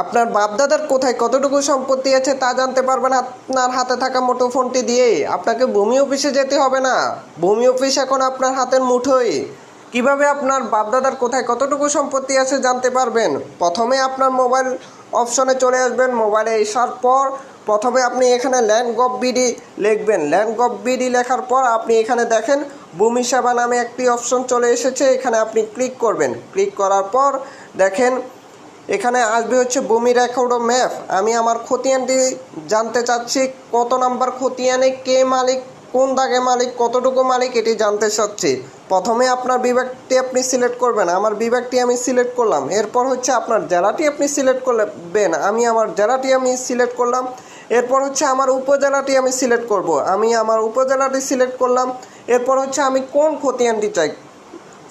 আপনার বাপদাদার কোথায় কতটুকু সম্পত্তি আছে তা জানতে পারবেন আপনার হাতে থাকা মুঠোফোনটি দিয়ে। আপনাকে ভূমি অফিসে যেতে হবে না, ভূমি অফিস এখন আপনার হাতের মুঠোয়। কিভাবে আপনার বাপদাদার কোথায় কতটুকু সম্পত্তি আছে জানতে পারবেন? প্রথমে আপনার মোবাইল অপশনে চলে আসবেন। মোবাইলে আসার পর প্রথমে আপনি এখানে ল্যান্ড গভ বিডি লিখবেন। ল্যান্ড গভ বিডি লেখার পর আপনি এখানে দেখেন ভূমি সেবা নামে একটি অপশন চলে এসেছে, এখানে আপনি ক্লিক করবেন। ক্লিক করার পর দেখেন এখানে আসবে হচ্ছে ভূমি রেকর্ড ও ম্যাপ। আমি আমার খতিয়ানটি জানতে চাচ্ছি, কত নাম্বার খতিয়ানে কে মালিক, কোন দাগে মালিক, কতটুকু মালিক, এটি জানতে চাচ্ছি। প্রথমে আপনার বিভাগটি আপনি সিলেক্ট করবেন। আমার বিভাগটি আমি সিলেক্ট করলাম। এরপর হচ্ছে আপনার জেলাটি আপনি সিলেক্ট করবেন। আমি আমার জেলাটি সিলেক্ট করলাম। এরপর হচ্ছে আমার উপজেলাটি আমি সিলেক্ট করব। আমি আমার উপজেলাটি সিলেক্ট করলাম। এরপর হচ্ছে আমি কোন খতিয়ানটি চাই,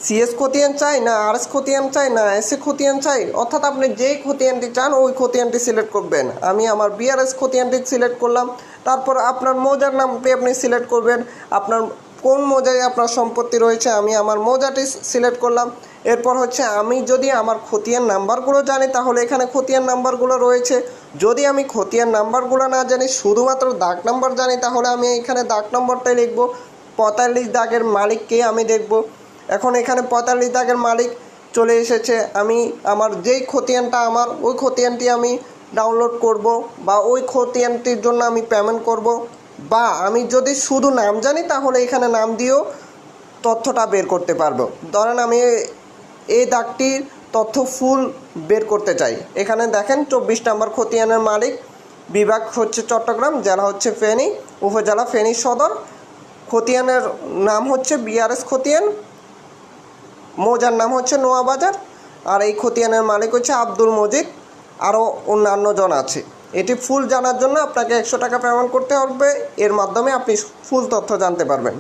সিএস খতিয়ান চাই না আরএস খতিয়ান চাই না এসএ খতিয়ান চাই, অর্থাৎ আপনি যেই খতিয়ানটি চান ওই খতিয়ানটি সিলেক্ট করবেন। আমি আমার বিআরএস খতিয়ানটি সিলেক্ট করলাম। তারপর আপনার মৌজার নামটি আপনি সিলেক্ট করবেন, আপনার কোন মৌজায় আপনার সম্পত্তি রয়েছে। আমি আমার মৌজাটি সিলেক্ট করলাম। এরপর হচ্ছে আমি যদি আমার খতিয়ান নাম্বারগুলো জানি তাহলে এখানে খতিয়ান নাম্বারগুলো রয়েছে। যদি আমি খতিয়ান নাম্বারগুলো না জানি, শুধুমাত্র দাগ নাম্বার জানি, তাহলে আমি এখানে দাগ নম্বরটাই লিখব। 45 দাগের মালিককে আমি দেখব। এখন এখানে 45 দাগের মালিক চলে এসেছে। আমি আমার যেই খতিয়ানটা আমার, ওই খতিয়ানটি আমি ডাউনলোড করব বা ওই খতিয়ানটির জন্য আমি পেমেন্ট করব। বা আমি যদি শুধু নাম জানি তাহলে এখানে নাম দিয়েও তথ্যটা বের করতে পারবো। ধরেন আমি এই দাগটির তথ্য ফুল বের করতে চাই। এখানে দেখেন 24 নম্বর খতিয়ানের মালিক, বিভাগ হচ্ছে চট্টগ্রাম, জেলা হচ্ছে ফেনী, উপজেলা ফেনী সদর, খতিয়ানের নাম হচ্ছে বিআরএস খতিয়ান, মৌজার নাম হচ্ছে নোয়াবাজার, আর এই খতিয়ানের মালিক হচ্ছে আব্দুল মজিদ, আরও অন্যান্য জন আছে। এটি ফুল জানার জন্য আপনাকে 100 টাকা পেমেন্ট করতে হবে। এর মাধ্যমে আপনি ফুল তথ্য জানতে পারবেন।